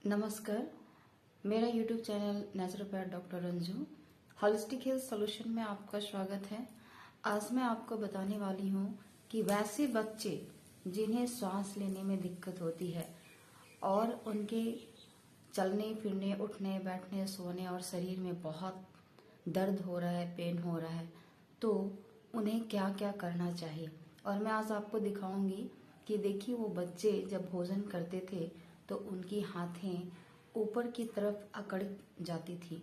नमस्कार। मेरा YouTube channel naturopath doctor Ranju holistic health solution में आपका स्वागत है। आज मैं आपको बताने वाली हूँ कि वैसे बच्चे जिन्हें सांस लेने में दिक्कत होती है और उनके चलने फिरने उठने बैठने सोने और शरीर में बहुत दर्द हो रहा है, पेन हो रहा है, तो उन्हें क्या क्या करना चाहिए। और मैं आज आपको दिखाऊंगी कि देखिए, वो बच्चे जब भोजन करते थे तो उनकी हाथें ऊपर की तरफ अकड़ जाती थी,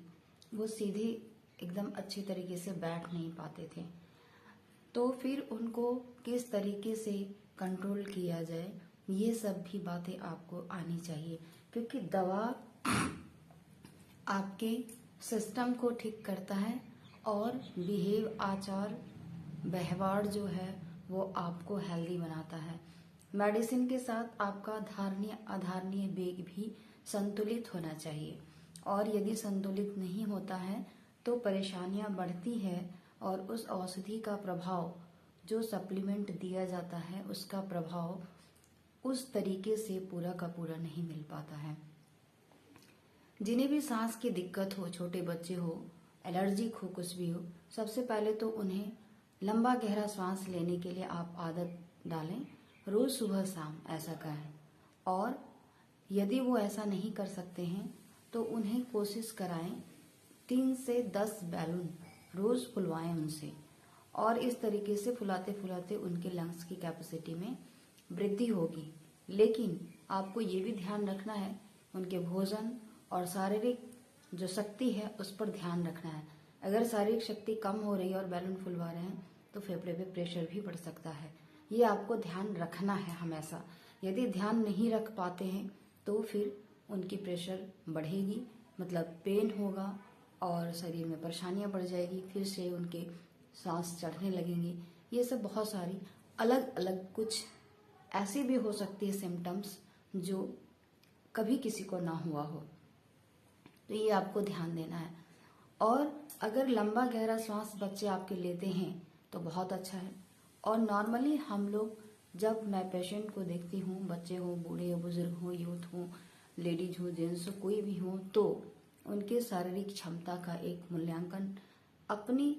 वो सीधे एकदम अच्छी तरीके से बैठ नहीं पाते थे। तो फिर उनको किस तरीके से कंट्रोल किया जाए, ये सब भी बातें आपको आनी चाहिए, क्योंकि दवा आपके सिस्टम को ठीक करता है और बिहेव आचार व्यवहार जो है वो आपको हेल्दी बनाता है। मेडिसिन के साथ आपका धारणीय आधारणीय वेग भी संतुलित होना चाहिए, और यदि संतुलित नहीं होता है तो परेशानियां बढ़ती है और उस औषधि का प्रभाव, जो सप्लीमेंट दिया जाता है, उसका प्रभाव उस तरीके से पूरा का पूरा नहीं मिल पाता है। जिन्हें भी सांस की दिक्कत हो, छोटे बच्चे हो, एलर्जिक हो, कुछ भी हो, सबसे पहले तो उन्हें लंबा गहरा सांस लेने के लिए आप आदत डालें। रोज सुबह शाम ऐसा करें, और यदि वो ऐसा नहीं कर सकते हैं तो उन्हें कोशिश कराएं 3 से 10 बैलून रोज फुलवाएं उनसे, और इस तरीके से फुलाते फुलाते उनके लंग्स की कैपेसिटी में वृद्धि होगी। लेकिन आपको ये भी ध्यान रखना है, उनके भोजन और शारीरिक जो शक्ति है उस पर ध्यान रखना है। अगर शारीरिक शक्ति कम हो रही है और बैलून फुलवा रहे हैं तो फेफड़े पे प्रेशर भी बढ़ सकता है। ये आपको ध्यान रखना है हमेशा। यदि ध्यान नहीं रख पाते हैं तो फिर उनकी प्रेशर बढ़ेगी, मतलब पेन होगा और शरीर में परेशानियां बढ़ जाएगी, फिर से उनके सांस चढ़ने लगेंगी। ये सब बहुत सारी अलग अलग कुछ ऐसी भी हो सकती है सिम्टम्स जो कभी किसी को ना हुआ हो, तो ये आपको ध्यान देना है। और अगर लंबा गहरा सांस बच्चे आपके लेते हैं तो बहुत अच्छा है। और नॉर्मली हम लोग, जब मैं पेशेंट को देखती हूँ, बच्चे हो, बूढ़े हो, बुजुर्ग हो, यूथ हो, लेडीज हो, जेंट्स हो, कोई भी हो, तो उनके शारीरिक क्षमता का एक मूल्यांकन अपनी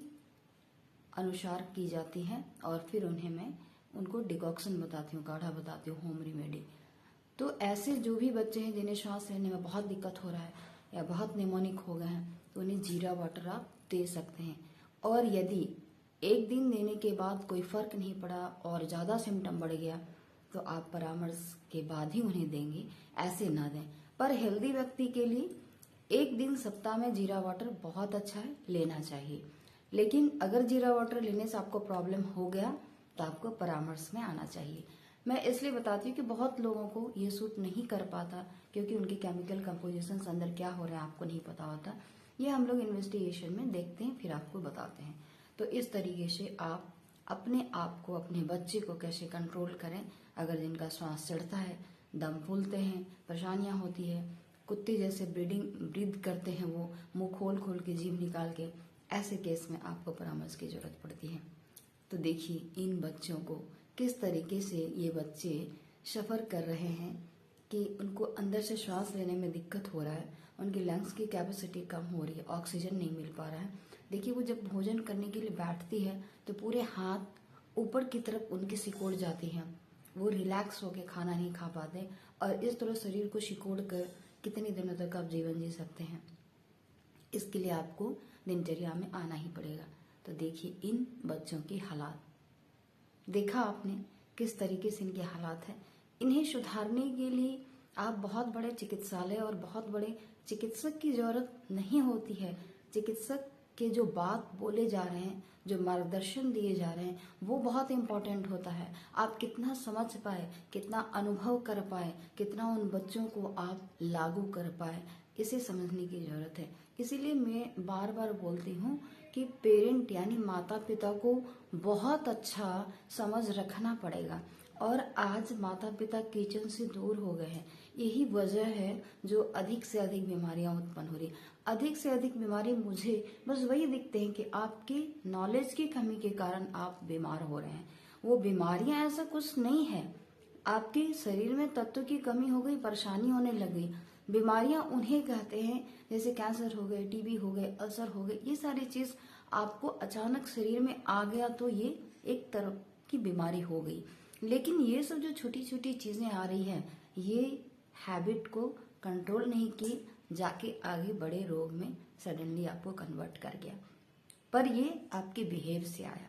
अनुसार की जाती है, और फिर उन्हें मैं उनको डिकॉक्शन बताती हूँ, काढ़ा बताती हूँ, होम रेमेडी। तो ऐसे जो भी बच्चे हैं जिन्हें सांस लेने में बहुत दिक्कत हो रहा है या बहुत निमोनिक हो गए हैं, तो उन्हें जीरा वाटर आप दे सकते हैं। और यदि एक दिन देने के बाद कोई फर्क नहीं पड़ा और ज्यादा सिम्टम बढ़ गया तो आप परामर्श के बाद ही उन्हें देंगे, ऐसे ना दें। पर हेल्दी व्यक्ति के लिए एक दिन सप्ताह में जीरा वाटर बहुत अच्छा है, लेना चाहिए। लेकिन अगर जीरा वाटर लेने से आपको प्रॉब्लम हो गया तो आपको परामर्श में आना चाहिए। मैं इसलिए बताती हूँ कि बहुत लोगों को ये सूट नहीं कर पाता, क्योंकि उनकी केमिकल कंपोजिशन अंदर क्या हो रहा है आपको नहीं पता होता। ये हम लोग इन्वेस्टिगेशन में देखते हैं, फिर आपको बताते हैं। तो इस तरीके से आप अपने आप को, अपने बच्चे को कैसे कंट्रोल करें। अगर जिनका श्वास चढ़ता है, दम फूलते हैं, परेशानियां होती है, कुत्ते जैसे ब्रीद करते हैं, वो मुंह खोल खोल के जीभ निकाल के, ऐसे केस में आपको परामर्श की जरूरत पड़ती है। तो देखिए, इन बच्चों को किस तरीके से ये बच्चे सफर कर रहे हैं कि उनको अंदर से श्वास लेने में दिक्कत हो रहा है, उनकी लंग्स की कैपेसिटी कम हो रही है, ऑक्सीजन नहीं मिल पा रहा है। देखिए, वो जब भोजन करने के लिए बैठती है तो पूरे हाथ ऊपर की तरफ उनकी सिकोड़ जाती है, वो रिलैक्स होकर खाना नहीं खा पाते, और इस तरह शरीर को सिकोड़ कर कितने दिनों तक आप जीवन जी सकते हैं। इसके लिए आपको दिनचर्या में आना ही पड़ेगा। तो देखिए, इन बच्चों की हालात देखा आपने, किस तरीके से इनके हालात है। इन्हें सुधारने के लिए आप बहुत बड़े चिकित्सालय और बहुत बड़े चिकित्सक की जरूरत नहीं होती है। चिकित्सक के जो बात बोले जा रहे हैं, जो मार्गदर्शन दिए जा रहे हैं, वो बहुत इंपॉर्टेंट होता है। आप कितना समझ पाए, कितना अनुभव कर पाए, कितना उन बच्चों को आप लागू कर पाए, इसे समझने की जरूरत है। इसीलिए मैं बार बार बोलती हूँ कि पेरेंट यानी माता पिता को बहुत अच्छा समझ रखना पड़ेगा। और आज माता पिता किचन से दूर हो गए हैं, यही वजह है जो अधिक से अधिक बीमारियां उत्पन्न हो रही। अधिक से अधिक बीमारी मुझे बस वही दिखते हैं कि आपके नॉलेज की कमी के कारण आप बीमार हो रहे हैं। वो बीमारियां ऐसा कुछ नहीं है, आपके शरीर में तत्व की कमी हो गई, परेशानी होने लगी। बीमारियां उन्हें कहते हैं जैसे कैंसर हो गए, टीबी हो गए, अल्सर हो गए। ये सारी चीज आपको अचानक शरीर में आ गया तो ये एक तरह की बीमारी हो गई। लेकिन ये सब जो छोटी छोटी चीजें आ रही है, ये हैबिट को कंट्रोल नहीं की जाके आगे बड़े रोग में सडनली आपको कन्वर्ट कर गया। पर ये आपके बिहेव से आया।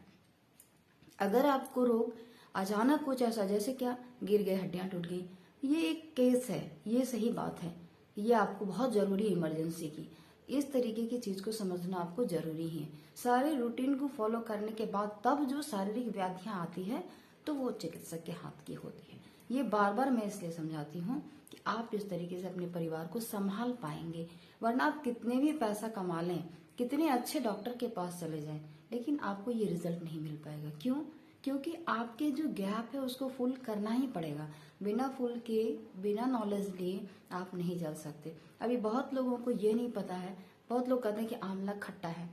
अगर आपको रोग अचानक कुछ ऐसा, जैसे क्या गिर गए, हड्डियां टूट गई, ये एक केस है, ये सही बात है, ये आपको बहुत जरूरी है इमरजेंसी की। इस तरीके की चीज को समझना आपको जरूरी है। सारे रूटीन को फॉलो करने के बाद तब जो शारीरिक व्याधियां आती है तो वो चिकित्सक के हाथ की होती है। ये बार बार मैं इसलिए समझाती हूँ कि आप इस तरीके से अपने परिवार को संभाल पाएंगे। वरना आप कितने भी पैसा कमा लें, कितने अच्छे डॉक्टर के पास चले जाएं, लेकिन आपको ये रिजल्ट नहीं मिल पाएगा। क्यों? क्योंकि आपके जो गैप है उसको फुल करना ही पड़ेगा। बिना फुल के, बिना नॉलेज लिए आप नहीं चल सकते। अभी बहुत लोगों को ये नहीं पता है, बहुत लोग कहते हैं कि आंवला खट्टा है।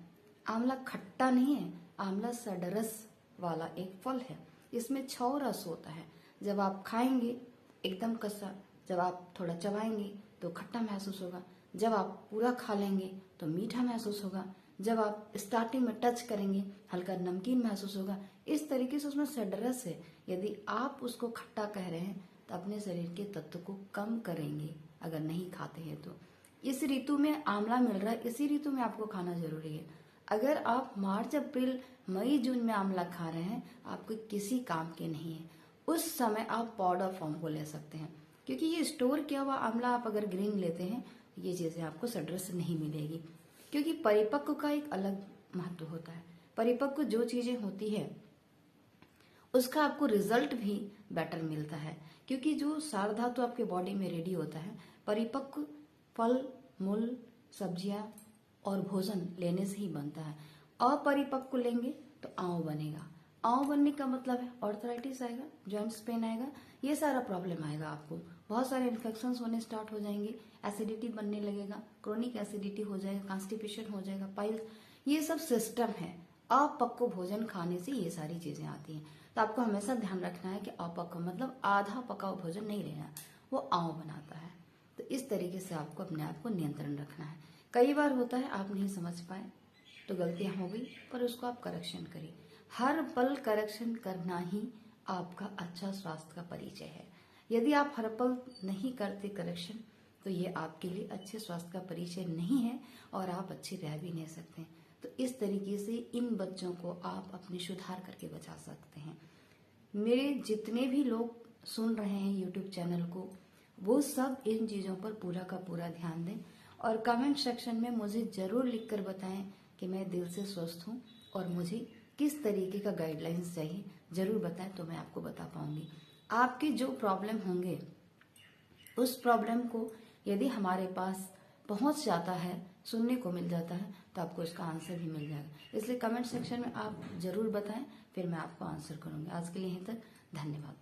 आंवला खट्टा नहीं है, आंवला सडरस वाला एक फल है। इसमें 6 रस होता है। जब आप खाएंगे एकदम कसा, जब आप थोड़ा चबाएंगे तो खट्टा महसूस होगा, जब आप पूरा खा लेंगे तो मीठा महसूस होगा, जब आप स्टार्टिंग में टच करेंगे हल्का नमकीन महसूस होगा। इस तरीके से उसमें सडरस है। यदि आप उसको खट्टा कह रहे हैं तो अपने शरीर के तत्व को कम करेंगे अगर नहीं खाते हैं तो। इस ऋतु में आंवला मिल रहा है, इसी ऋतु में आपको खाना जरूरी है। अगर आप मार्च, अप्रैल, मई, जून में आंवला खा रहे हैं, आपको किसी काम के नहीं है। उस समय आप पाउडर फॉर्म को ले सकते हैं, क्योंकि ये स्टोर किया हुआ आंवला आप अगर ग्रीन लेते हैं, ये चीजें आपको सडरस नहीं मिलेगी। क्योंकि परिपक्व का एक अलग महत्व होता है। परिपक्व जो चीजें होती है उसका आपको रिजल्ट भी बेटर मिलता है, क्योंकि जो सार धातु आपके बॉडी में रेडी होता है परिपक्व फल, मूल, सब्जियां और भोजन लेने से ही बनता है। अपरिपक्व लेंगे तो आंव बनेगा। आंव बनने का मतलब है ऑर्थराइटिस आएगा, जॉइंट्स पेन आएगा, ये सारा प्रॉब्लम आएगा आपको। बहुत सारे इन्फेक्शन होने स्टार्ट हो जाएंगे, एसिडिटी बनने लगेगा, क्रोनिक एसिडिटी हो जाएगा, कॉन्स्टिपेशन हो जाएगा, पाइल्स, ये सब सिस्टम है। अपक्व भोजन खाने से ये सारी चीजें आती हैं। तो आपको हमेशा ध्यान रखना है कि अपक्व मतलब आधा पका हुआ भोजन नहीं लेना, वो आंव बनाता है। तो इस तरीके से आपको अपने आप को नियंत्रण रखना है। कई बार होता है आप नहीं समझ पाए तो गलतियां हो गई, पर उसको आप करेक्शन करिए। हर पल करेक्शन करना ही आपका अच्छा स्वास्थ्य का परिचय है। यदि आप हर पल नहीं करते करेक्शन तो ये आपके लिए अच्छे स्वास्थ्य का परिचय नहीं है और आप अच्छे रह भी नहीं सकते। तो इस तरीके से इन बच्चों को आप अपने सुधार करके बचा सकते हैं। मेरे जितने भी लोग सुन रहे हैं यूट्यूब चैनल को, वो सब इन चीजों पर पूरा का पूरा ध्यान दें और कमेंट सेक्शन में मुझे जरूर लिखकर बताएं कि मैं दिल से स्वस्थ हूं और मुझे किस तरीके का गाइडलाइंस चाहिए, जरूर बताएं तो मैं आपको बता पाऊंगी। आपके जो प्रॉब्लम होंगे उस प्रॉब्लम को यदि हमारे पास पहुंच जाता है, सुनने को मिल जाता है, तो आपको इसका आंसर भी मिल जाएगा। इसलिए कमेंट सेक्शन में आप जरूर बताएं, फिर मैं आपको आंसर करूंगी। आज के लिए यहीं तक, धन्यवाद।